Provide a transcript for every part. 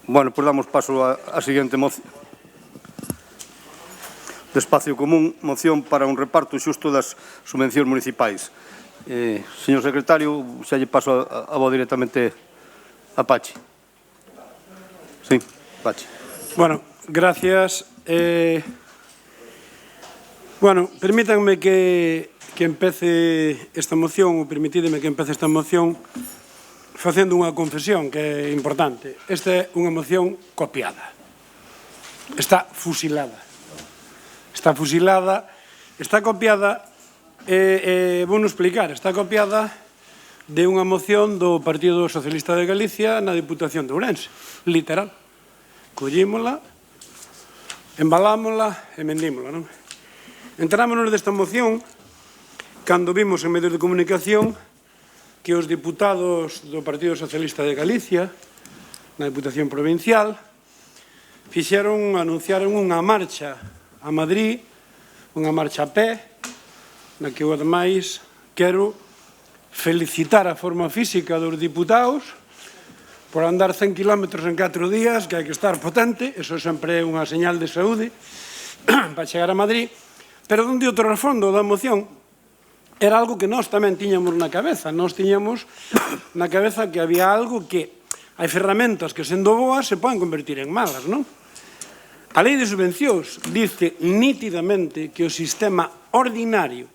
Bueno, pois damos paso á seguinte moción. De espacio común, moción para un reparto xusto das subvencións municipais. Señor secretario, xa lle paso a voz directamente a Pachi. Sí, Pachi. Bueno, gracias. Bueno, permítanme que empece esta moción, ou permitídeme que empece esta moción facendo unha confesión que é importante. Esta é unha moción copiada. Está fusilada. Está fusilada, está copiada, vou non explicar, está copiada de unha moción do Partido Socialista de Galicia na Diputación de Ourense, literal. Collímola, embalámola e mendímola, non? Entrámonos desta moción cando vimos en medios de comunicación que os diputados do Partido Socialista de Galicia na Diputación Provincial anunciaron unha marcha a Madrid, unha marcha a pé, na que eu ademais quero felicitar a forma física dos diputados por andar 100 km en 4 días, que hai que estar potente, eso sempre é unha señal de saúde para chegar a Madrid, pero donde o trasfondo da moción era algo que nós tamén tiñamos na cabeza. Nós tiñamos na cabeza que había algo que hai ferramentas que, sendo boas, se poden convertir en malas, non? A lei de subvencións dice nítidamente que o sistema ordinario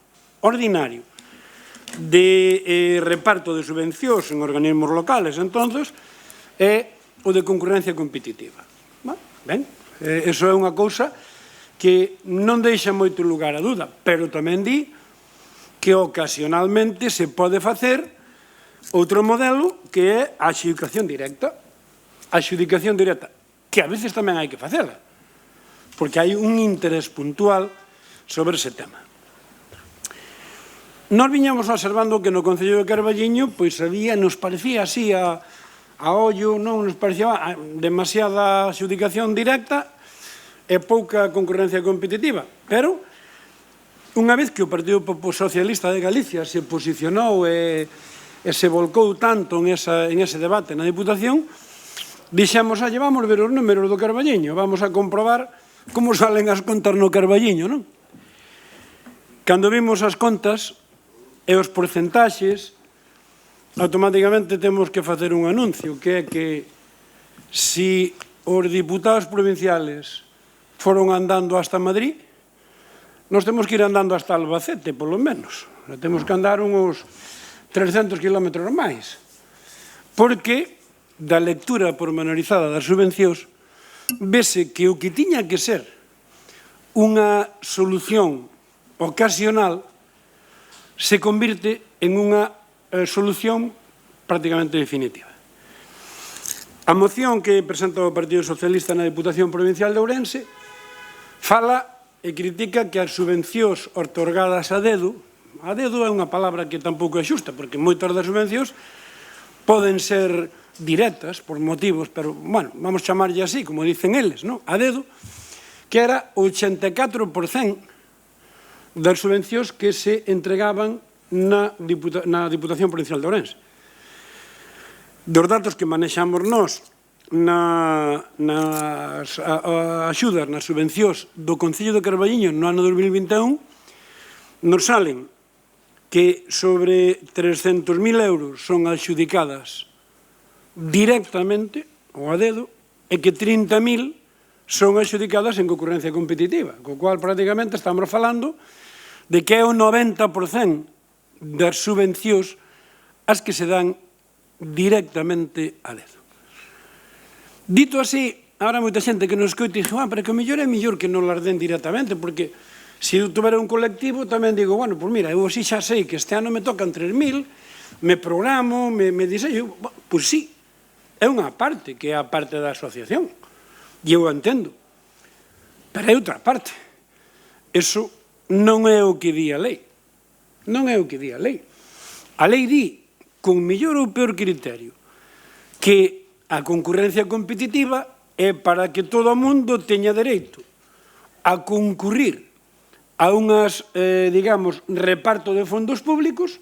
de reparto de subvencións en organismos locales, entonces, é o de concurrencia competitiva. Ben, eso é unha cousa que non deixa moito lugar a dúda, pero tamén di que ocasionalmente se pode facer outro modelo que é a adxudicación directa. A adxudicación directa, que a veces tamén hai que facela, porque hai un interés puntual sobre ese tema. Nós viñamos observando que no Concello de Carballiño nos parecía así a ollo, non nos parecía demasiada adxudicación directa e pouca concurrencia competitiva, pero unha vez que o Partido Socialista de Galicia se posicionou e se volcou tanto en ese debate na Diputación, dixemos, vamos ver os números do Carballiño, vamos a comprobar como salen as contas no Carballiño, non? Cando vimos as contas e os porcentaxes, automáticamente temos que facer un anuncio, que é que se os diputados provinciales foron andando hasta Madrid, nós temos que ir andando hasta Albacete, polo menos. Temos que andar uns 300 km máis. Porque da lectura pormenorizada das subvencións vese que o que tiña que ser unha solución ocasional se convirte en unha solución prácticamente definitiva. A moción que presenta o Partido Socialista na Diputación Provincial de Ourense fala e critica que as subvencións outorgadas a dedo é unha palabra que tampouco é xusta, porque moitas das subvencións poden ser directas por motivos, pero, bueno, vamos chamarlle así, como dicen eles, a dedo, que era o 84% das subvencións que se entregaban na Diputación Provincial de Ourense. Dos datos que manexamos nós nas axudas, nas subvencións do Concello de Carballiño no ano 2021, nos salen que sobre 300.000 euros son adxudicadas directamente ou a dedo e que 30.000 son adxudicadas en concurrencia competitiva, co cual prácticamente estamos falando de que é o 90% das subvencións as que se dan directamente a dedo. Dito así, habrá moita xente que nos escoite e dixe, pero que o mellor é mellor que non las den directamente, porque se eu tuvera un colectivo tamén digo, bueno, pois mira, eu así xa sei que este ano me tocan 3.000, me programo, me diseño, pois sí, é unha parte que é a parte da asociación, e eu entendo, pero é outra parte. Eso non é o que di a lei. Non é o que di a lei. A lei di, con mellor ou peor criterio, que a concurrencia competitiva é para que todo o mundo teña dereito a concurrir a unhas, digamos, reparto de fondos públicos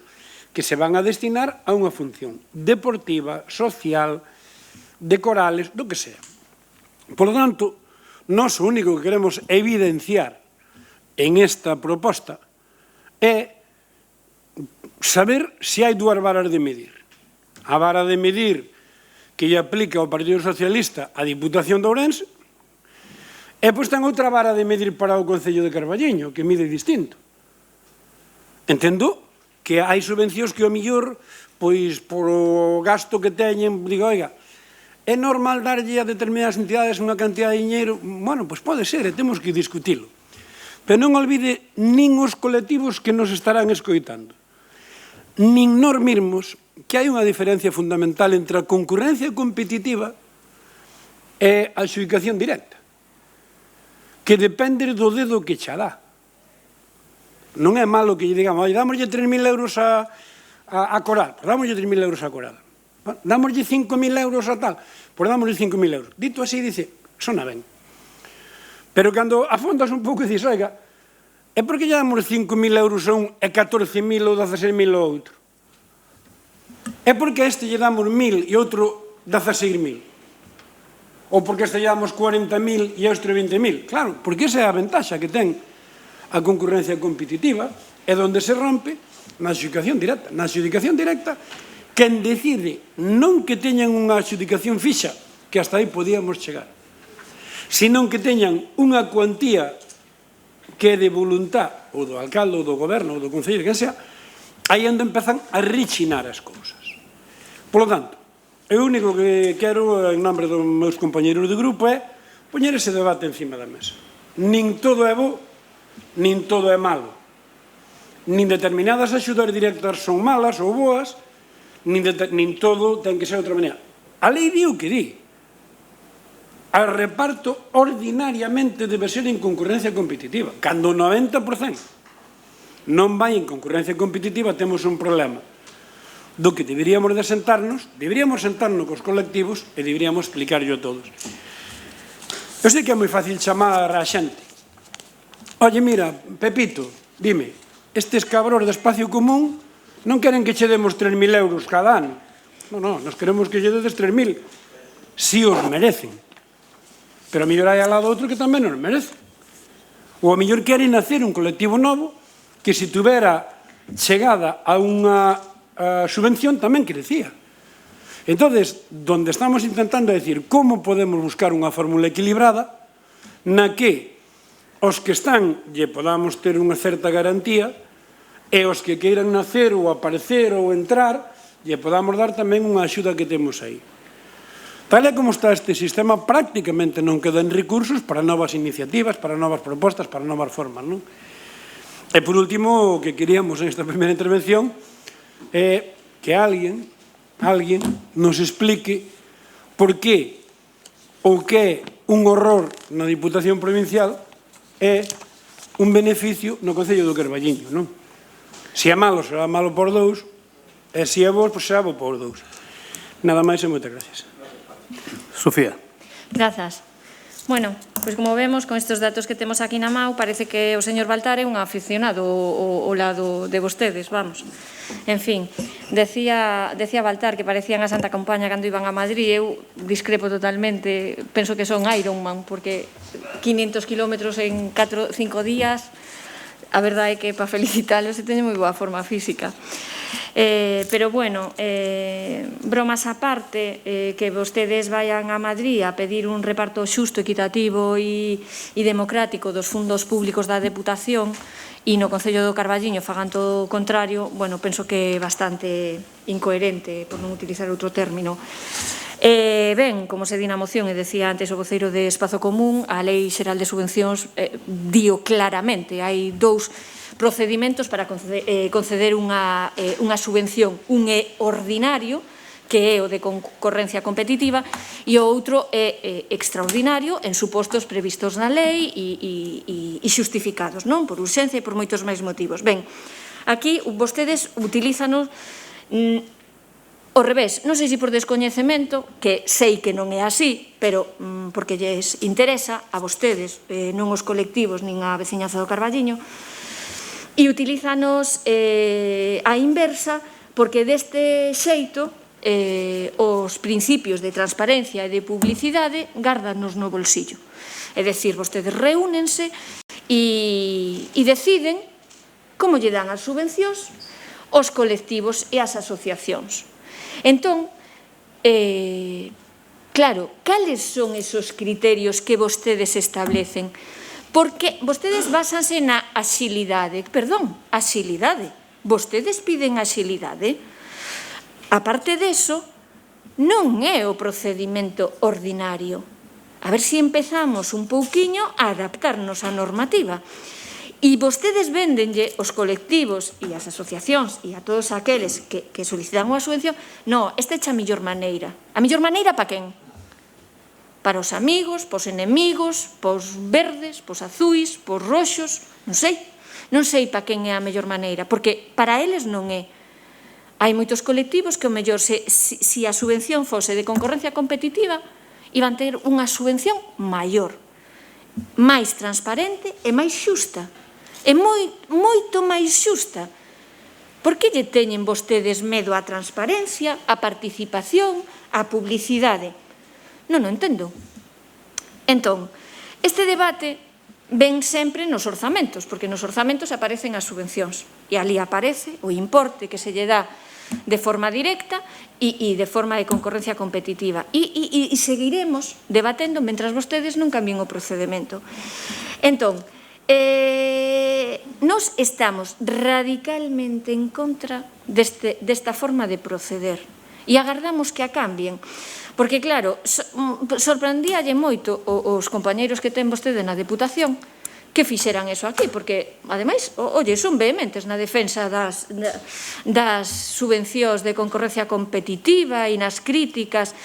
que se van a destinar a unha función deportiva, social, de corales, do que sea. Por lo tanto, nós o único que queremos evidenciar en esta proposta é saber se hai dúas varas de medir. A vara de medir que lle aplica ao Partido Socialista a Diputación de Ourense e pois ten outra vara de medir para o Concello de Carballiño, que mide distinto. Entendo que hai subvencións que, ao millor, pois, por o gasto que teñen, digo, oiga, é normal darlle a determinadas entidades unha cantidad de dinheiro? Bueno, pois pode ser, e temos que discutilo. Pero non olvide nin os colectivos que nos estarán escoitando, nin nós mesmos, que hai unha diferencia fundamental entre a concurrencia competitiva e a adxudicación directa, que depende do dedo que xa dá. Non é malo que lle digamos, dámoslle 3.000 euros a Coral, pois dámoslle 3.000 euros a Coral. Dámoslle 5.000 euros a tal, pois dámoslle 5.000 euros. Dito así, dice, sona ben. Pero cando afondas un pouco e dices, oiga, é porque lle damos 5.000 euros a un e 14.000 ou 16.000 ao outro? É porque a este lle damos 1.000 e outro 16.000? Ou porque a este lle damos 40.000 e a outro 20.000? Claro, porque esa é a ventaxa que ten a concurrencia competitiva, é onde se rompe na adxudicación directa. Na adxudicación directa, quen decide non que teñan unha adxudicación fixa, que hasta aí podíamos chegar, senón que teñan unha cuantía que é de voluntad ou do alcalde ou do goberno ou do concello, que sea, aí onde empezan a rechinar as cousas. Por lo tanto, o único que quero, en nombre dos meus compañeros de grupo, é poñer ese debate encima da mesa. Nin todo é bo, nin todo é malo. Nin determinadas axudas directas son malas ou boas, nin todo ten que ser de outra maneira. A lei di o que di. O reparto ordinariamente debe ser en concurrencia competitiva. Cando o 90% non vai en concurrencia competitiva, temos un problema do que deberíamos de sentarnos cos colectivos e deberíamos explicarlo a todos. Eu sei que é moi fácil chamar a xente. Oye, mira, Pepito, dime, estes cabros de Espacio Común non queren que che demos 3.000 euros cada ano. Non, nos queremos que lle dedes 3.000, si os merecen. Pero a mellor hai al lado outro que tamén os merece. Ou a mellor queren hacer un colectivo novo que se tuvera chegada a unha subvención tamén crecía. Entonces, donde estamos intentando decir como podemos buscar unha fórmula equilibrada na que os que están lle podamos ter unha certa garantía e os que queiran nacer ou aparecer ou entrar lle podamos dar tamén unha axuda que temos aí. Tal e como está este sistema, prácticamente non quedan recursos para novas iniciativas, para novas propostas, para novas formas, non? E por último, o que queríamos en esta primeira intervención é que alguén nos explique por que ou que é un horror na Diputación Provincial é un beneficio no Concello do Carballiño, non? Se é malo, será malo por 2, e se é bo, pois será bo por 2. Nada máis e moitas gracias. Sofía. Grazas. Bueno, pois como vemos, con estes datos que temos aquí na MAU, parece que o señor Baltar é un aficionado ao lado de vostedes, vamos. En fin, decía Baltar que parecían a Santa Compaña cando iban a Madrid. Eu discrepo totalmente, penso que son Ironman, porque 500 kilómetros en 4 5 días, a verdade é que para felicitalos se teñen moi boa forma física. Pero bueno, bromas aparte, que vostedes vayan a Madrid a pedir un reparto xusto, equitativo e democrático dos fundos públicos da Deputación e no Concello do Carballiño fagan todo o contrario, bueno, penso que é bastante incoherente, por non utilizar outro término. Ben, como se di na moción, e decía antes o voceiro de Espazo Común, a Lei Xeral de Subvencións dio claramente, hai dous procedimentos para conceder unha subvención. Un é ordinario, que é o de concorrencia competitiva, e o outro é extraordinario en supostos previstos na lei e xustificados, non? Por urxencia e por moitos máis motivos. Ben, aquí vostedes utilízanos ao revés, non sei se por descoñecemento, que sei que non é así, pero porque lles interesa a vostedes, non os colectivos nin a veciñanza do Carballiño, e utilízanos a inversa, porque deste xeito os principios de transparencia e de publicidade, gárdanos no bolsillo. É dicir, vostedes reúnense e deciden como lle dan as subvencións aos colectivos e ás asociacións. Entón, claro, cales son esos criterios que vostedes establecen? Porque vostedes basanse na axilidade. Perdón, axilidade. Vostedes piden axilidade. A parte deso, non é o procedimento ordinario. A ver se empezamos un pouquiño a adaptarnos á normativa. E vostedes véndenlle os colectivos e as asociacións e a todos aqueles que solicitan unha subvención, non, esta é a mellor maneira. A mellor maneira para quen? Para os amigos, para os enemigos, para os verdes, para os azuis, para os roxos, non sei. Non sei para quen é a mellor maneira, porque para eles non é. Hai moitos colectivos que o mellor, se a subvención fose de concorrencia competitiva, iban ter unha subvención maior, máis transparente e máis xusta. É moito máis xusta. Por que lle teñen vostedes medo á transparencia, á participación, á publicidade? Non o entendo. Entón, este debate ven sempre nos orzamentos, porque nos orzamentos aparecen as subvencións, e ali aparece o importe que se lle dá de forma directa e de forma de concorrencia competitiva. E seguiremos debatendo mentras vostedes non cambien o procedimento. Entón, nós estamos radicalmente en contra desta forma de proceder e agardamos que a cambien. Porque, claro, sorprendíalle moito os compañeiros que ten vostede na Deputación que fixeran eso aquí, porque, ademais, oye, son vehementes na defensa das subvencións de concorrencia competitiva e nas críticas,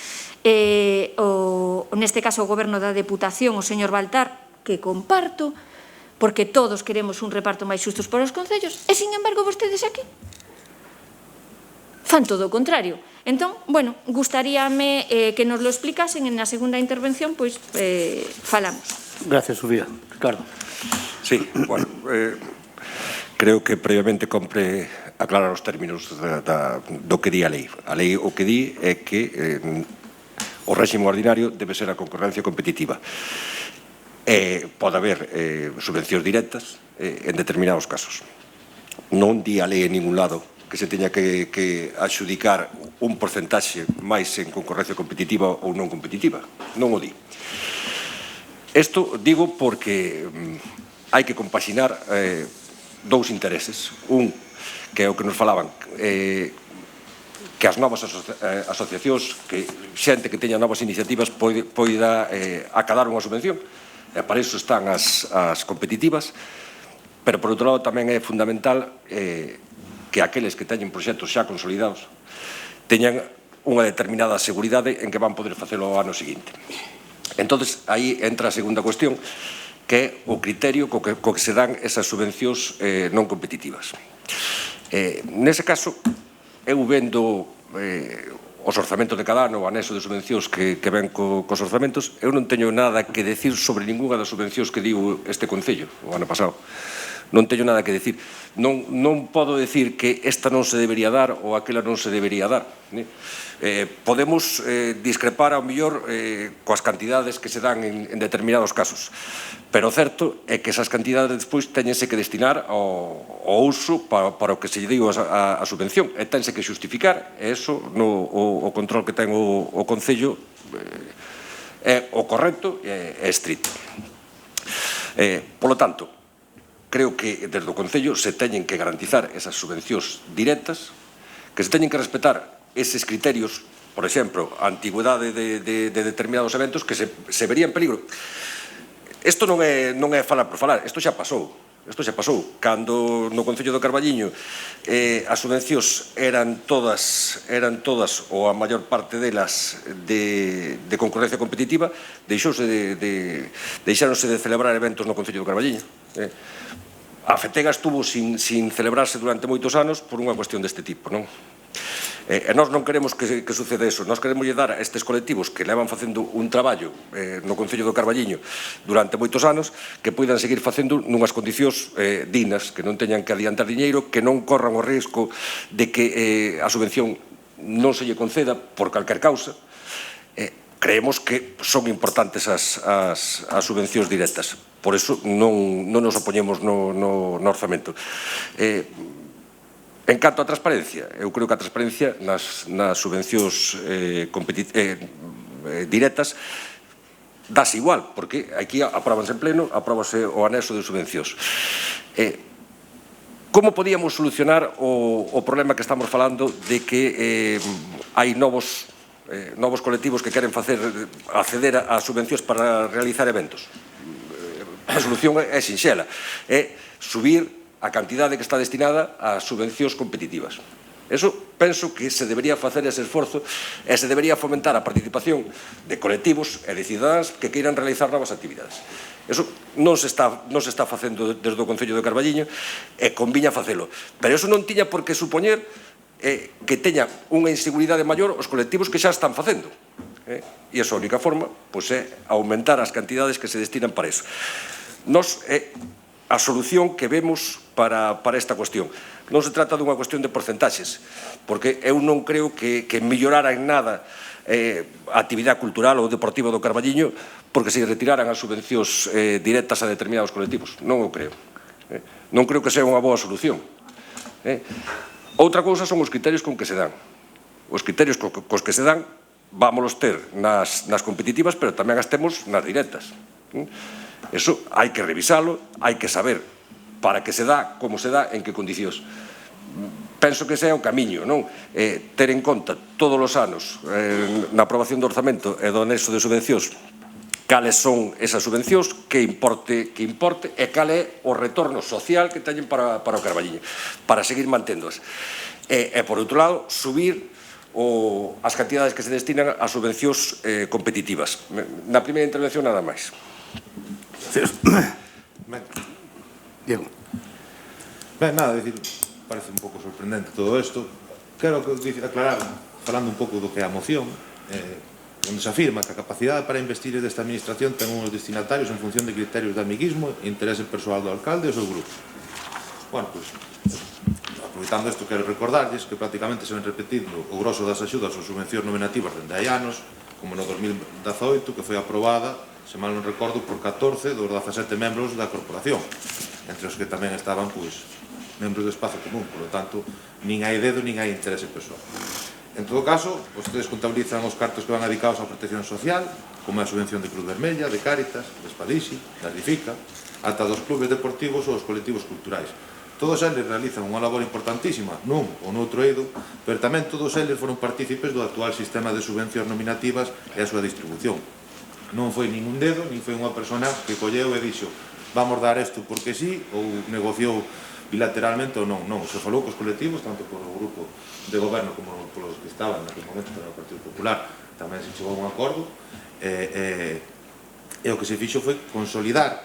neste caso o Goberno da Deputación, o señor Baltar, que comparto, porque todos queremos un reparto máis xustos para os concellos, e, sin embargo, vostedes aquí fan todo o contrario. Entón, bueno, gustaríame que nos lo explicasen en na segunda intervención, pois falamos. Gracias, Sofía. Ricardo. Sí, bueno, creo que previamente compre aclarar os términos do que di a lei. A lei o que di é que o réxime ordinario debe ser a concorrencia competitiva. Pode haber subvencións directas en determinados casos. Non di a lei en ningún lado que se teña que adxudicar un porcentaxe máis en concorrencia competitiva ou non competitiva. Non o di. Isto digo porque hai que compaxinar dous intereses. Un, que é o que nos falaban, que as novas asociacións, que xente que teña novas iniciativas poida acadar unha subvención. E para iso están as competitivas, pero por outro lado tamén é fundamental que aqueles que teñen proxectos xa consolidados teñan unha determinada seguridade en que van poder facelo o ano seguinte. Entón, aí entra a segunda cuestión, que é o criterio co que se dan esas subvencións non competitivas. Nese caso, eu vendo os orzamentos de cada ano, o anexo de subvencións que ven cos orzamentos, eu non teño nada que decir sobre ninguna das subvencións que diu este Concello o ano pasado. Non teño nada que decir. Non podo decir que esta non se debería dar ou aquela non se debería dar. Podemos discrepar ao mellor coas cantidades que se dan en determinados casos, pero o certo é que esas cantidades despois teñense que destinar ao uso para o que se lle diu a subvención, e tense que xustificar, e iso o control que ten o Concello é o correcto e estrito. Polo tanto, creo que desde o Concello se teñen que garantizar esas subvencións directas, que se teñen que respetar eses criterios, por exemplo, a antigüedade de determinados eventos que se vería en peligro. Isto non é falar por falar, isto xa pasou. Isto xa pasou. Cando no Concello do Carballiño as subvencións eran todas, ou a maior parte delas, de concorrencia competitiva, deixáronse de celebrar eventos no Concello do Carballiño. A Fetega estuvo sin celebrarse durante moitos anos por unha cuestión deste tipo, non? E nós non queremos que suceda eso. Nós queremos dar a estes colectivos que levan facendo un traballo no Concello do Carballiño durante moitos anos, que poidan seguir facendo nunhas condicións dignas, que non teñan que adiantar diñeiro, que non corran o risco de que a subvención non se lle conceda por calquer causa, creemos que son importantes as subvencións directas. Por iso non nos opoñemos no orzamento. En canto a transparencia, eu creo que a transparencia nas subvencións directas dase igual, porque aquí apróbanse en pleno, apróbase o anexo de subvencións. Como podíamos solucionar o problema que estamos falando de que hai novos colectivos que queren acceder a subvencións para realizar eventos? A solución é sinxela, é subir a cantidade que está destinada a subvencións competitivas. Eso penso que se debería facer ese esforzo e se debería fomentar a participación de colectivos e de cidadáns que queiran realizar novas actividades. Eso non se está facendo desde o Concello de Carballiño e conviña facelo. Pero eso non tiña por que supoñer que teña unha inseguridade maior os colectivos que xa están facendo. E esa única forma é aumentar as cantidades que se destinan para iso. Nos a solución que vemos para esta cuestión. Non se trata dunha cuestión de porcentaxes, porque eu non creo que mellorara en nada a actividade cultural ou deportiva do Carballiño porque se retiraran as subvencións directas a determinados colectivos. Non o creo. Non creo que sea unha boa solución. Outra cousa son os criterios con que se dan. Os criterios cos que se dan vámonos ter nas competitivas, pero tamén as temos nas directas. Eso hai que revisalo, hai que saber para que se dá, como se dá, en que condicións. Penso que ese é o camiño, non? Ter en conta todos os anos na aprobación do orzamento e do anexo de subvencións cales son esas subvencións, que importe e cal é o retorno social que teñen para o Carballiño, para seguir manténdoas. E, por outro lado, subir as cantidades que se destinan a subvencións competitivas. Na primeira intervención, nada máis. Diego. Ben, nada, decir, parece un pouco sorprendente todo isto. Quero aclarar, falando un pouco do que é a moción, onde se afirma que a capacidade para investir desta administración ten uns destinatarios en función de criterios de amiguismo e interese persoal do alcalde e o seu grupo. Bueno, pois, aproveitando isto, quero recordarlles que prácticamente se ven repetindo o grosso das axudas ou subvencións nominativas dende hai anos, como no 2018, que foi aprobada, se mal non recordo, por 14 dos 17 membros da corporación, entre os que tamén estaban, pois, membros do espazo común, por lo tanto, nin hai dedo, nin hai interese persoal. En todo caso, vostedes contabilizan os cartos que van dedicados á protección social, como a subvención de Cruz Vermella, de Cáritas, de Espadixi, de Arrifica, ata dos clubes deportivos ou os colectivos culturais. Todos eles realizan unha labor importantísima nun ou noutro eido, pero tamén todos eles foron partícipes do actual sistema de subvencións nominativas e a súa distribución. Non foi ningún dedo, nin foi unha persona que colleu e dixo vamos dar isto porque sí, ou negociou bilateralmente ou non. Non, se falou cos colectivos, tanto polo grupo de goberno como polos que estaban naquele momento no Partido Popular, tamén se chegou a un acordo, e o que se fixo foi consolidar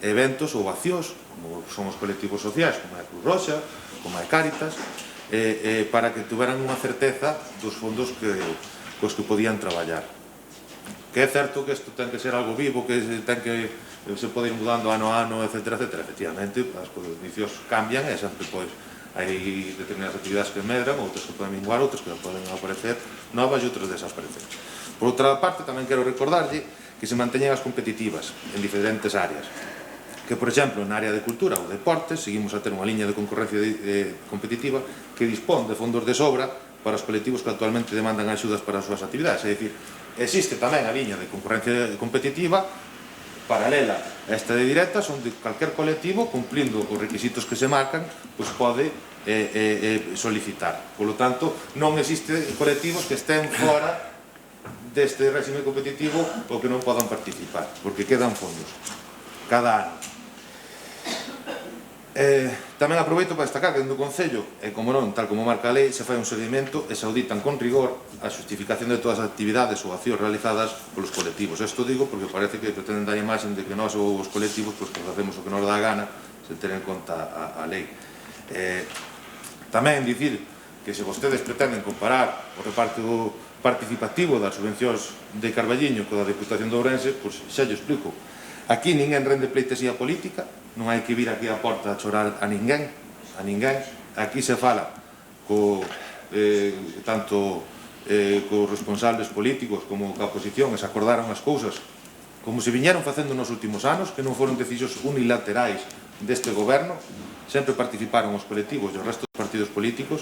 eventos ou accións, como son os colectivos sociais, como é a Cruz Roxa, como é Cáritas, para que tuveran unha certeza dos fondos cos que podían traballar. Que é certo que isto ten que ser algo vivo, que se pode ir mudando ano a ano, etc. Efectivamente, as condicións cambian e sempre hai determinadas actividades que medran, outras que poden minguar, outras que poden aparecer novas e outras desaparecer. Por outra parte, tamén quero recordarlle que se manteñen as competitivas en diferentes áreas. Que, por exemplo, na área de cultura ou deportes, seguimos a ter unha liña de concorrencia competitiva que dispón de fondos de sobra para os colectivos que actualmente demandan axudas para as súas actividades. É dicir, existe tamén a liña de concorrencia competitiva paralela a esta de directas, onde calquer colectivo, cumplindo os requisitos que se marcan, pois pode solicitar. Por lo tanto, non existe colectivos que estén fora deste réxime competitivo ou que non podan participar, porque quedan fondos cada ano. Tamén aproveito para destacar que dentro do Concello, e como non, tal como marca a lei, se fai un seguimento e se auditan con rigor a xustificación de todas as actividades ou accións realizadas polos colectivos. Isto digo porque parece que pretenden dar a imaxen de que nós ou os colectivos pues facemos o que nos dá a gana sen ter en conta a lei. Tamén dicir que se vostedes pretenden comparar o reparto participativo das subvencións de Carballiño co da Deputación de Ourense, pois xa llo explico. Aquí ninguén rende pleitesía política, non hai que vir aquí á porta a chorar a ninguén. Aquí se fala co tanto cos responsables políticos como ca oposición, e se acordaron as cousas como se viñeron facendo nos últimos anos, que non foron decisións unilaterais deste goberno, sempre participaron os colectivos e o resto dos partidos políticos.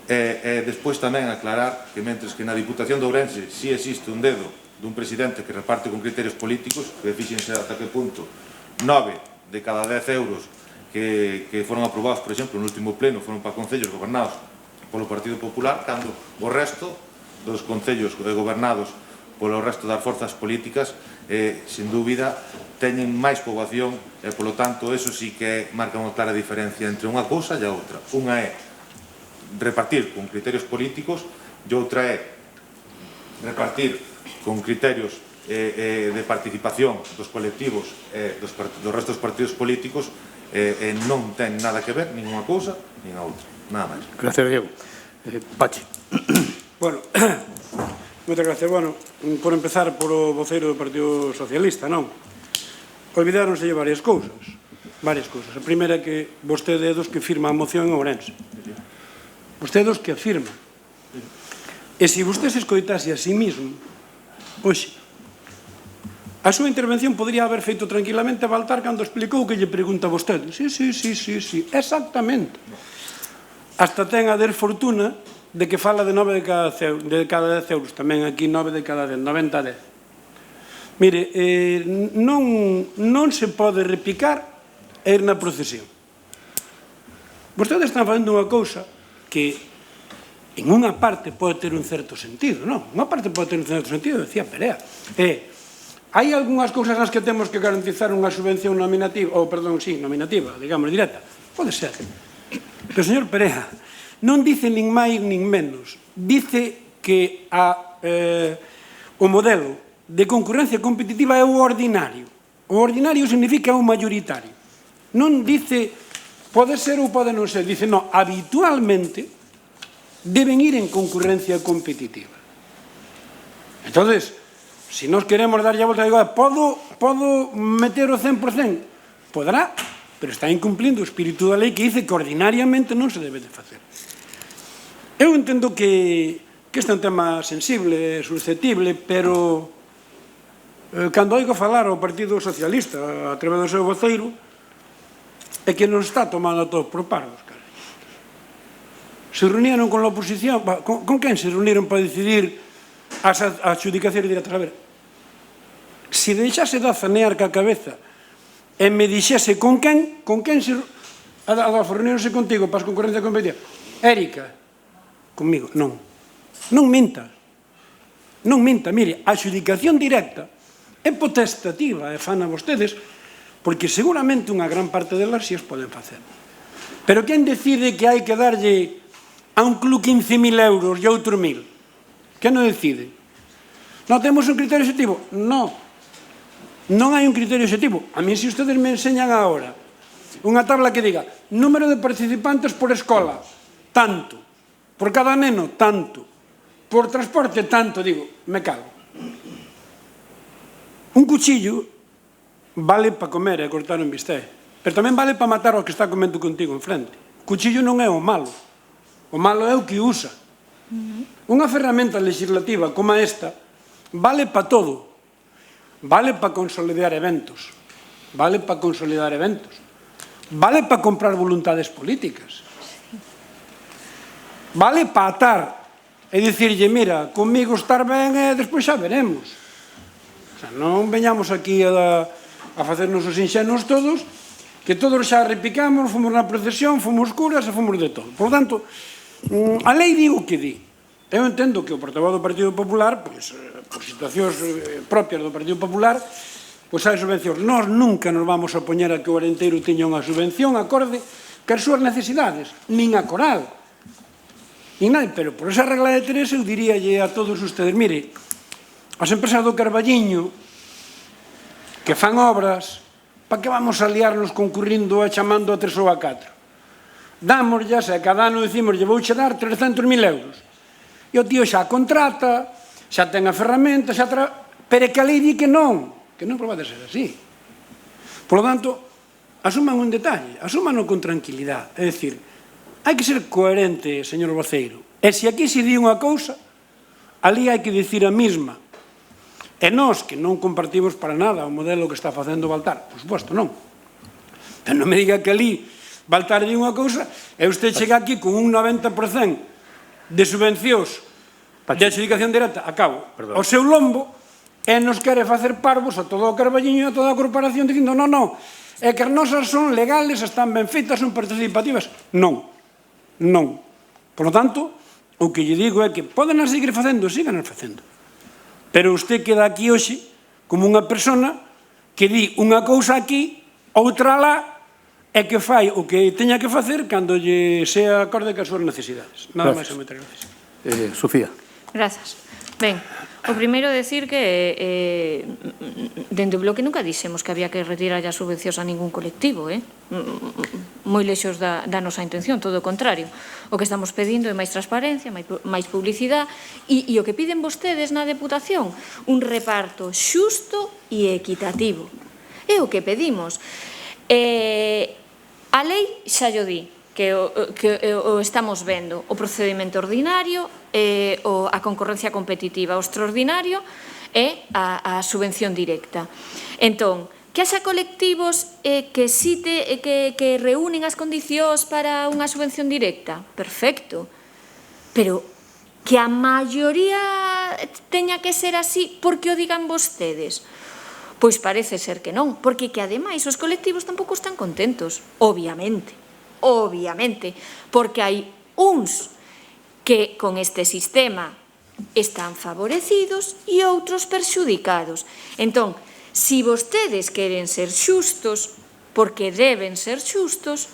E despois tamén aclarar que mentres que na Diputación de Ourense si existe un dedo dun presidente que reparte con criterios políticos, que fíxense ata que punto 9 de cada 10 euros que foron aprobados, por exemplo, no último pleno foron para concellos gobernados polo Partido Popular, cando o resto dos concellos gobernados polo resto das forzas políticas sin dúbida teñen máis poboación e polo tanto eso sí que marca unha clara diferencia entre unha cousa e a outra. Unha é repartir con criterios políticos e outra é repartir con criterios de participación dos colectivos e dos restos dos partidos políticos e non ten nada que ver nin unha cousa nin a outra, nada máis. Gracias, Diego. Pachi. Bueno, moitas gracias. Bueno, por empezar polo voceiro do Partido Socialista, non? Olvidáronselle varias cousas. A primeira é que vostede é dos que firma a moción en Ourense. Vostede é dos que afirma. E se vostede se escoitase a sí mismo, hoxe, a súa intervención podría haber feito tranquilamente a Baltar cando explicou que lle pregunta a vostede. Sí, exactamente. Hasta ten a desfortuna de que fala de 9 de cada 10 euros. Tamén aquí 9 de cada 10, 90 a 10. Mire, non se pode repicar e ir na procesión. Vostedes están facendo unha cousa que en unha parte pode ter un certo sentido, non? Unha parte pode ter un certo sentido, decía Perea. Hai algunhas cousas nas que temos que garantizar unha subvención nominativa, nominativa, digamos, directa. Pode ser. Pero, señor Perea, non dice nin máis nin menos. Dice que o modelo de concurrencia competitiva é o ordinario. O ordinario significa o mayoritario. Non dice pode ser ou pode non ser. Dice, non, habitualmente deben ir en concurrencia competitiva. Entonces, se nos queremos darlle a volta, digo, podo meter o 100%? Podrá, pero está incumplindo o espírito da lei que dice que ordinariamente non se debe de facer. Eu entendo que este é un tema sensible, susceptible, pero cando oigo falar ao Partido Socialista a través do seu voceiro é que non está tomando a todos por parvos. Se reunieron con a oposición, con quen se reunieron para decidir as adjudicacións directas? A ver, se deixase de azanear ca cabeza e me dixese con quen se... Adolfo, reunieronse contigo para as concurrencias competitivas. Érica, conmigo, non. Non minta. Non minta. Mire, a adjudicación directa é potestativa, e fan a vostedes, porque seguramente unha gran parte delas si as poden facer. Pero quen decide que hai que darlle a un club 15.000 euros e outro 1.000? Quen non decide? Non temos un criterio objetivo? Non. Non hai un criterio objetivo. A mí, se ustedes me enseñan agora unha tabla que diga número de participantes por escola, tanto. Por cada neno, tanto. Por transporte, tanto. Digo, me cago. Un cuchillo vale para comer e cortar un bistec, pero tamén vale para matar ao que está comendo contigo enfrente. O cuchillo non é o malo. O malo é o que usa. Unha ferramenta legislativa como esta vale para todo. Vale para consolidar eventos. Vale para consolidar eventos. Vale para comprar voluntades políticas. Vale para atar e dicirlle, mira, comigo estar ben e despois xa veremos. O sea, non veñamos aquí a facernos os inxenos todos, que todos xa repicamos, fomos na procesión, fomos curas e fomos de todo. Por tanto, a lei digo que di. Eu entendo que o portavoz do Partido Popular, por situacións propias do Partido Popular, hai subvencións. Nós nunca nos vamos a poñer a que o Arenteiro teña unha subvención acorde que as súas necesidades, nin a Coral, nin nada. Pero por esa regla de tres eu diríalle a todos ustedes, mire, as empresas do Carballiño que fan obras, para que vamos a liarnos concurrindo e chamando a 3 ou a 4? Dámoslas e cada ano decimos, vouche dar 300.000 euros. E o tío xa contrata, xa ten a ferramenta, pero é que a lei di que non pode ser así. Por lo tanto, asuman un detalle, asúmanlo con tranquilidade. É dicir, hai que ser coherente, señor voceiro. E se aquí se di unha cousa, ali hai que dicir a mesma. E nós, que non compartimos para nada o modelo que está facendo Baltar, por suposto, non. Pero non me diga que ali Baltar di unha cousa e usted chega aquí con un 90% de subvencións de adjudicación directa a cabo o seu lombo e nos quere facer parvos a todo o Carballiño e a toda a corporación dicindo non, é que as nosas son legales, están ben feitas, son participativas. Non, non. Por lo tanto, o que lle digo é que poden seguir facendo, sigan facendo. Pero usted queda aquí hoxe como unha persona que di unha cousa aquí, outra lá, e que fai o que teña que facer cando lle sea acorde cas súas necesidades. Nada máis e moitas gracias. Sofía. Grazas. Ben, o primeiro decir que dende o Bloque nunca dixemos que había que retirar as subvencións a ningún colectivo, moi lexos da nosa intención, todo o contrario. O que estamos pedindo é máis transparencia, máis publicidade e o que piden vostedes na Deputación, un reparto xusto e equitativo. É o que pedimos. A lei xa yo di que o estamos vendo, o procedimento ordinario, a concorrencia competitiva, o extraordinario e a subvención directa. Entón, que haxa colectivos que reúnen as condicións para unha subvención directa, perfecto, pero que a maioría teña que ser así porque o digan vostedes. Pois parece ser que non, porque que ademais os colectivos tampouco están contentos, obviamente, porque hai uns que con este sistema están favorecidos e outros perxudicados. Entón, se vostedes queren ser xustos, porque deben ser xustos,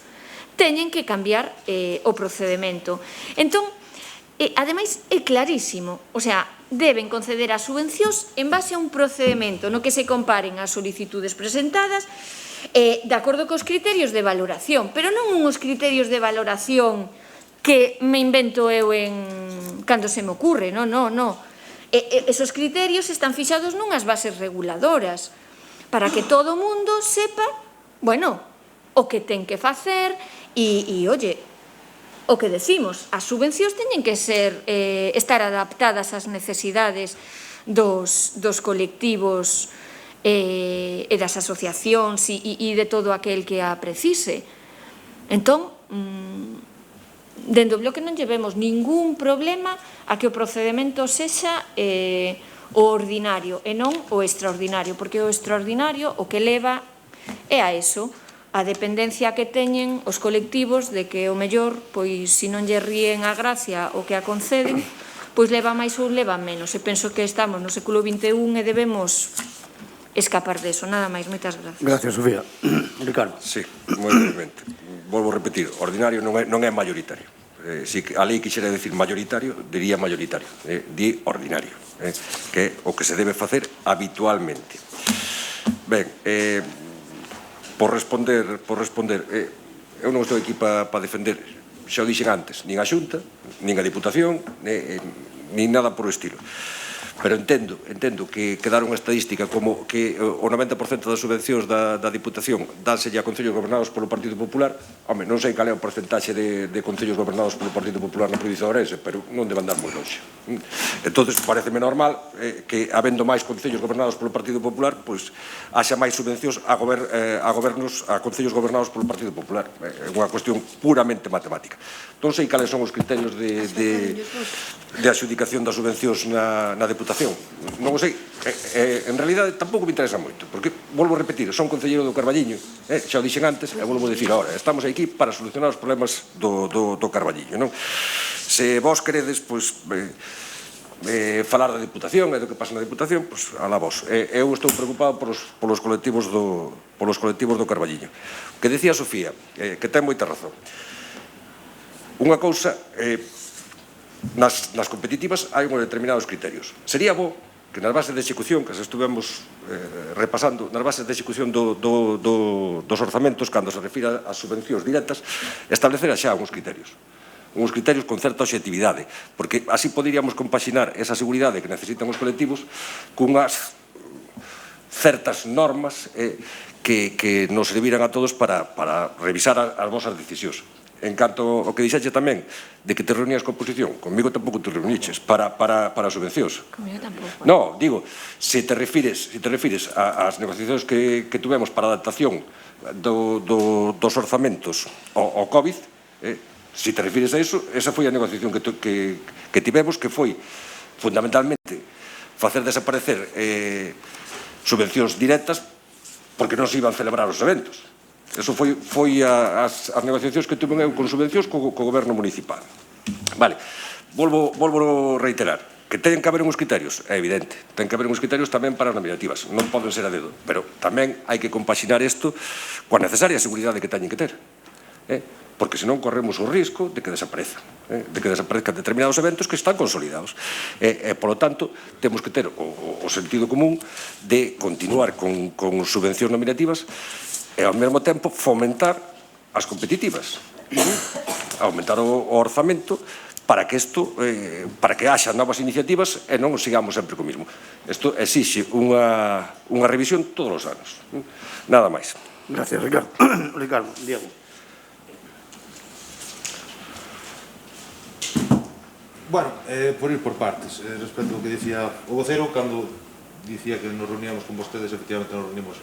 teñen que cambiar o procedimento. Entón, ademais, é clarísimo, o sea, deben conceder as subvencións en base a un procedimento no que se comparen as solicitudes presentadas de acordo cos criterios de valoración, pero non uns criterios de valoración que me invento eu cando se me ocurre, non. Esos criterios están fixados nunhas bases reguladoras para que todo o mundo sepa, bueno, o que ten que facer e, oye, o que decimos, as subvencións teñen que estar adaptadas ás necesidades dos colectivos e das asociacións e de todo aquel que a precise. Entón, dende o Bloque non llevemos ningún problema a que o procedimento sexa o ordinario e non o extraordinario, porque o extraordinario o que leva é a eso, a dependencia que teñen os colectivos de que o mellor, pois, se non lle ríen a gracia o que a conceden, pois leva máis ou leva menos. E penso que estamos no século XXI e debemos escapar deso. Nada máis, moitas gracias. Gracias, Sofía. Ricardo. Sí, moi brevemente. Volvo a repetir, ordinario non é mayoritario. Se a lei quixera decir mayoritario, diría mayoritario. Di ordinario, que é o que se debe facer habitualmente. Ben, por responder, eu non estou aquí para defender, xa o dixen antes, nin a Xunta, nin a Diputación, nin nada por o estilo. Pero entendo que dar unha estadística como que o 90% das subvencións da Diputación dánselle a concellos gobernados polo Partido Popular, home, non sei cal é o porcentaxe de concellos gobernados polo Partido Popular na provincia de Ourense, pero non debe andar moi longe. Entón, pareceme normal que, habendo máis concellos gobernados polo Partido Popular, pois haxa máis subvencións a concellos gobernados polo Partido Popular. É unha cuestión puramente matemática. Non sei cales son os criterios de adjudicación das subvencións na Diputación. Non o sei. En realidade, tampouco me interesa moito, porque, volvo a repetir, son concelleiro do Carballiño, xa o dixen antes, e volvo a dicir agora, estamos aquí para solucionar os problemas do Carballiño, non? Se vos queredes, pois, falar da Diputación e do que pasa na Diputación, pois, alá vos. Eu estou preocupado polos colectivos do Carballiño. O que decía Sofía, que ten moita razón. Unha cousa, nas competitivas hai uns determinados criterios. Sería bo que nas bases de execución, que se estuvemos repasando, nas bases de execución dos orzamentos, cando se refira ás subvencións directas, establecer xa uns criterios con certa objetividade, porque así poderíamos compaxinar esa seguridade que necesitan os colectivos cunhas certas normas que nos serviran a todos para revisar as vosas decisións. en canto ao que dixeche tamén, de que te reunías coa oposición, conmigo tampouco te reuniches para subvencións. Comigo tampouco. No, digo, se te refires ás negociacións que tuvemos para a adaptación dos orzamentos ao COVID, se te refires a iso, esa foi a negociación que tivemos, que foi fundamentalmente facer desaparecer subvencións directas porque non se iban a celebrar os eventos. Eso foi as negociacións que tuve eu con subvencións co goberno municipal. Vale, volvo a reiterar que ten que haber uns criterios, é evidente, ten que haber uns criterios tamén para as nominativas, non poden ser a dedo, pero tamén hai que compaxinar isto coa necesaria seguridade que teñen que ter, porque senón corremos o risco de que desaparezcan, determinados eventos que están consolidados. Por lo tanto, temos que ter o sentido común de continuar con subvencións nominativas e ao mesmo tempo fomentar as competitivas, aumentar o orzamento para que haxa novas iniciativas e non sigamos sempre co mismo. Isto exixe unha revisión todos os anos. Nada máis. Gracias, Ricardo. Ricardo, Diego. Bueno, por ir por partes, respecto ao que dicía o vocero, cando dicía que nos reuníamos con vostedes, efectivamente nos reunimos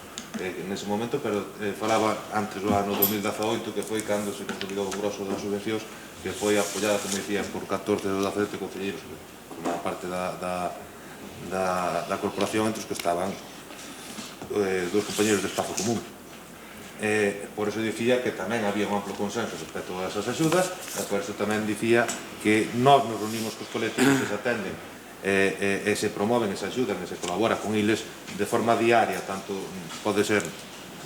nese momento, pero falaba antes do ano 2018, que foi cando se consolidou o grosso das subvencións, que foi apoiada, como dicía, por 14 ou 17 concelleiros, por parte da corporación, entre os que estaban dos compañeros de Espazo Común. Por eso dicía que tamén había un amplo consenso respecto a esas axudas, e por eso tamén dicía que nós nos reunimos cos colectivos que se atenden e se promoven, e se axudan, e se colabora con eles de forma diaria, tanto pode ser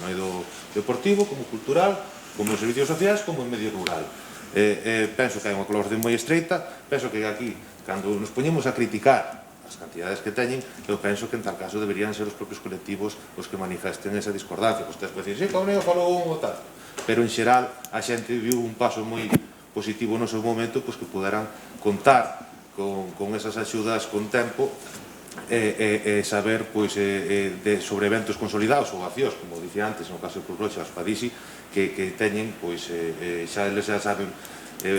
no eido deportivo, como cultural, como en servicios sociais, como en medio rural. Penso que hai unha colaboración moi estreita, penso que aquí, cando nos poñemos a criticar as cantidades que teñen, eu penso que en tal caso deberían ser os propios colectivos os que manifesten esa discordancia. Vostedes poden dicir, sí, Comunio falou un ou tal, pero en xeral a xente viu un paso moi positivo no seu momento, pois que poderan contar con esas axudas con tempo e saber sobre eventos consolidados ou vacíos, como dicía antes no caso de Cruz Roxa, os Padisi, que teñen, xa eles xa saben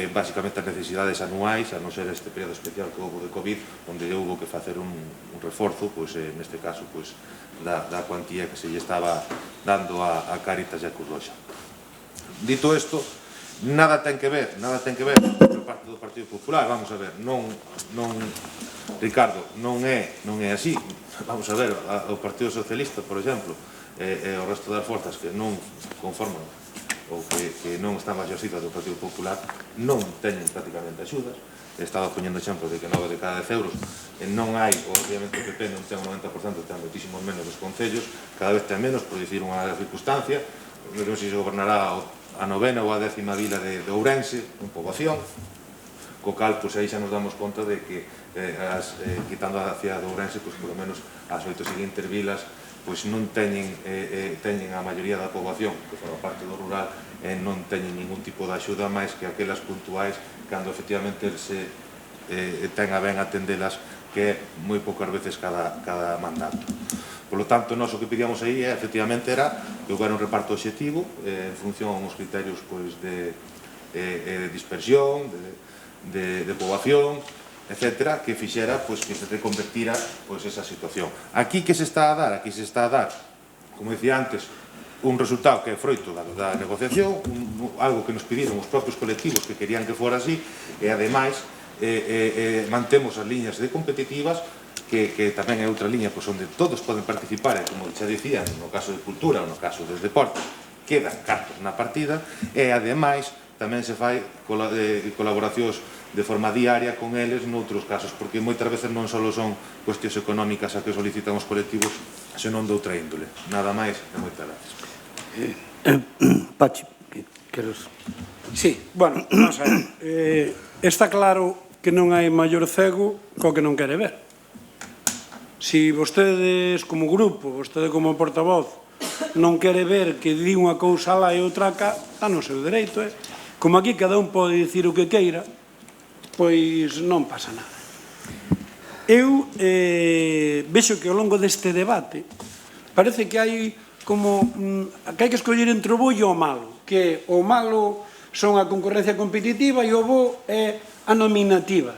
basicamente as necesidades anuais, a non ser este período especial que houve de COVID, onde houve que facer un reforzo, neste caso, da cuantía que se lle estaba dando a Cáritas e a Cruz Roxa. Dito isto, nada ten que ver por parte do Partido Popular, vamos a ver, Ricardo, non é así. Vamos a ver, o Partido Socialista, por exemplo, e o resto das forzas que non conforman ou que non están baixo a sigla do Partido Popular non teñen prácticamente axudas. Estaba poñendo exemplo de que 9 de cada 10 euros non hai, obviamente o PP non ten un 90%, ten moitísimos menos dos concellos, cada vez ten menos, por dicir unha circunstancia, non sei se gobernará a 9ª ou a 10ª vila de Ourense, en poboación, co cal, aí xa nos damos conta de que, quitando a cidade de Ourense, polo menos as 8 seguintes vilas non teñen a maioría da poboación que forma parte do rural e non teñen ningún tipo de axuda máis que aquelas puntuais cando efectivamente se ten a ben atendelas, que é moi poucas veces cada mandato. Por lo tanto, nós o que pedíamos aí efectivamente era que houbera un reparto obxectivo en función aos criterios de dispersión, de poboación, etcétera, que fixera que se reconvertira esa situación. Aquí que se está a dar? Aquí se está a dar, como dicía antes, un resultado que é froito da negociación, algo que nos pediron os propios colectivos que querían que fora así, e ademais mantemos as liñas de competitivas, que tamén é outra liña onde todos poden participar, e como xa dicían, no caso de cultura ou no caso dos deportes, quedan cartos na partida, e ademais tamén se fai colaboracións de forma diaria con eles noutros casos, porque moitas veces non só son cuestións económicas a que solicitan os colectivos, senón de outra índole. Nada máis e moitas gracias. Pachi, queres? Sí, bueno, vamos a ver. Está claro que non hai maior cego co que non quere ver. Si vostedes como grupo, vostede como portavoz, non quere ver que di unha cousa lá e outra cá, está no seu dereito, Como aquí cada un pode dicir o que queira, pois non pasa nada. Eu vexo que ao longo deste debate parece que hai como que hai que escoller entre o bo e o malo, que o malo son a concorrencia competitiva e o bo é a nominativa.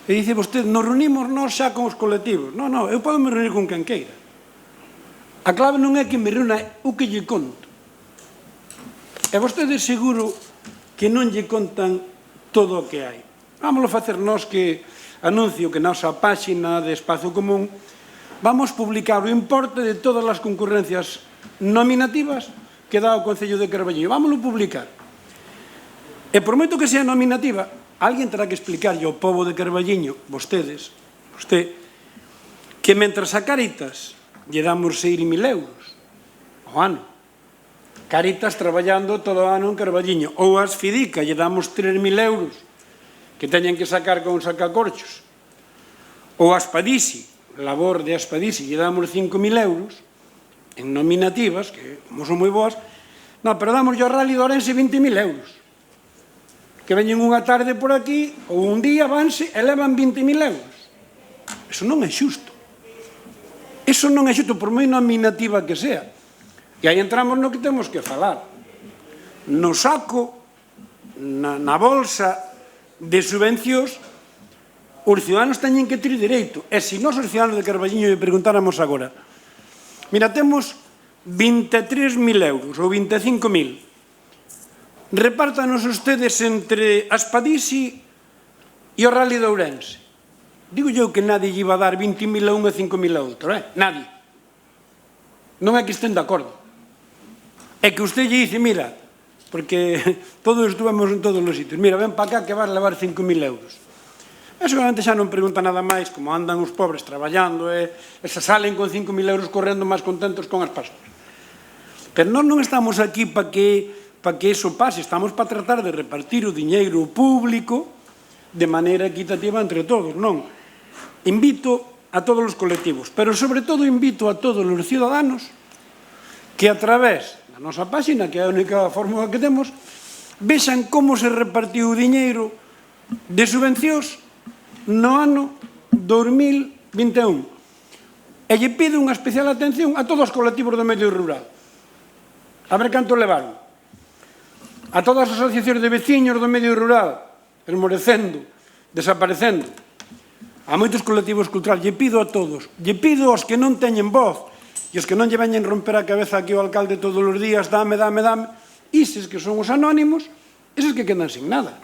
E dice vostede, nos reunimos nós xa con os colectivos. Non, eu podo me reunir con quen queira. A clave non é que me reúna, é o que lle conto. E vostede seguro que non lle contan todo o que hai. Vámoslo facer nós, que anuncio que na nosa páxina de Espacio Común vamos publicar o importe de todas as concurrencias nominativas que dá o Concello de Carballiño. Vámoslo publicar. E por moito que sea nominativa, alguén terá que explicarlle ao pobo de Carballiño, vostedes, que mentras a Cáritas lle damos 6.000 euros ao ano, Cáritas traballando todo o ano en Carballiño, ou as Fidica lle damos 3.000 euros que teñen que sacar con sacacorchos, ou as Padisi, labor de Aspadisi, lle damos 5.000 euros en nominativas, que como son moi boas, non, pero damos ao Rally de Ourense 20.000 euros, que veñen unha tarde por aquí, ou un día vanse e levan 20.000 euros. Eso non é xusto. Eso non é xusto, por moi nominativa que sea. E aí entramos no que temos que falar. No saco, na bolsa de subvencións, os ciudadanos teñen que ter dereito. E se nós os ciudadanos de Carballiño lle preguntáramos agora, mira, temos 23.000 euros ou 25.000, repártanos ustedes entre Aspadisi e o Rally de Ourense. Digo eu que nadie lle iba a dar 20.000 a un e 5.000 a outro, nadie. Non é que estén de acordo. É que usted lle dice, mira, porque todos estuvemos en todos os sitios, mira, ven para cá que vas levar 5.000 euros. E seguramente xa non pregunta nada máis, como andan os pobres traballando e se salen con 5.000 euros correndo máis contentos con as pastas. Pero non estamos aquí para que iso pase, estamos para tratar de repartir o diñeiro público de maneira equitativa entre todos, non? Invito a todos os colectivos, pero sobre todo invito a todos os ciudadanos que a través da nosa páxina, que é a única fórmula que temos, vexan como se repartiu o diñeiro de subvencións no ano 2021. E lle pido unha especial atención a todos os colectivos do medio rural. A ver canto levaron. A todas as asociacións de veciños do medio rural, esmorecendo, desaparecendo. A moitos colectivos culturales. Lle pido a todos. Lle pido aos que non teñen voz e os que non lle veñen romper a cabeza aquí o alcalde todos os días, dame. Ises que son os anónimos, eses que quedan sin nada.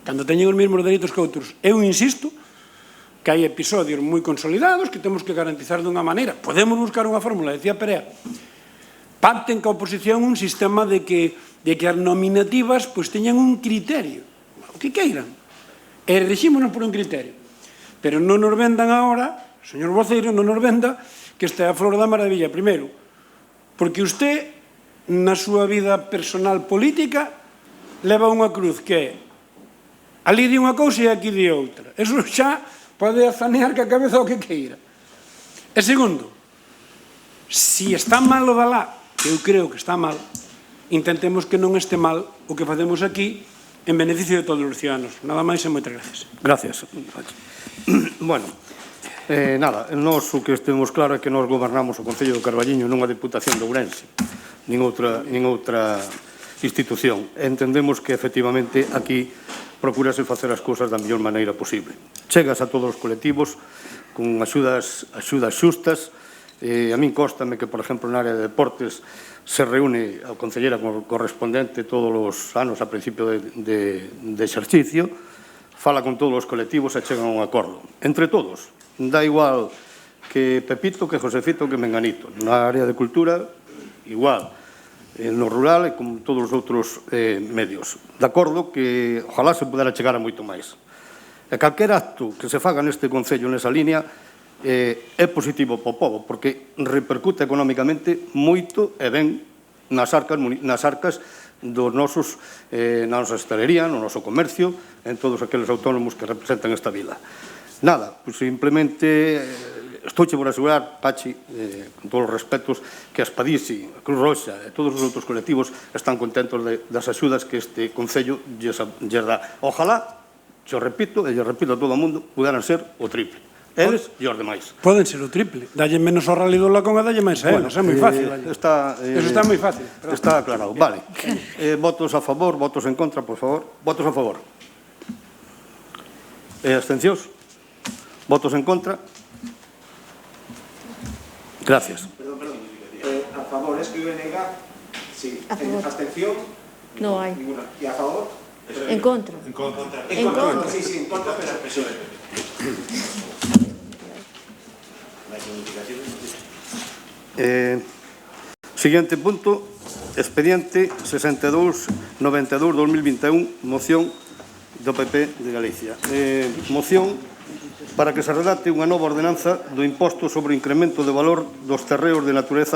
Cando teñen os mesmos dereitos que outros. Eu insisto que hai episodios moi consolidados que temos que garantizar dunha maneira. Podemos buscar unha fórmula, decía Perea. Pacten ca oposición un sistema de que as nominativas teñan un criterio, o que queiran, e rexímonos por un criterio. Pero non nos vendan agora, señor voceiro, non nos venda que esta é a flor da maravilla. Primeiro, porque usted, na súa vida personal política, leva unha cruz que é ali di unha cousa e aquí di outra. Eso xa pode azanear que a cabeza o que queira. E segundo, se está mal o dalá, que eu creo que está mal, intentemos que non este mal o que facemos aquí en beneficio de todos os ciudadanos. Nada máis e moitas gracias. Gracias. Bueno, nada, nós o que estemos claro é que nós gobernamos o Concello de Carballiño nunha Deputación de Ourense, nin outra institución. Entendemos que, efectivamente, aquí procurase facer as cousas da mellor maneira posible. Chegas a todos os colectivos con axudas xustas. A min cóstame que, por exemplo, na área de deportes se reúne a concelleira correspondente todos os anos a principio de exercicio, fala con todos os colectivos e chegan a un acordo. Entre todos, dá igual que Pepito, que Josefito, que Menganito. Na área de cultura, igual. No rural e con todos os outros medios. De acordo que ojalá se pudera chegar a moito máis. E calquer acto que se faga neste Concello nesa línea é positivo para o pobo, porque repercute económicamente moito e ben nas arcas dos nosos, na nosa hostelería, no noso comercio, en todos aqueles autónomos que representan esta vila. Nada, pues simplemente estouche por asegurar, Pachi, con todos os respetos, que as Padisi, a Cruz Roxa e todos os outros colectivos están contentos das axudas que este Concello lles dá. Ojalá, xo repito, e lle repito a todo o mundo, puderan ser o triple. Eles e os demais. Poden ser o triple. Dalle menos ao Rally do Lacón e dalle máis a eles. É moi fácil. Eso está moi fácil. Está aclarado. Vale. Votos a favor, votos en contra, por favor. Votos a favor. Abstencións? Votos en contra? Gracias. A favor, escribe negar. Sí. A favor. Abstención. No hai. Ninguna. ¿Y a favor? En contra. En contra. En contra. Sí, sí, en contra, pero expresión. Siguiente punto, expediente 6292-2021, moción do PP de Galicia. Moción para que se redacte unha nova ordenanza do imposto sobre o incremento de valor dos terreos de natureza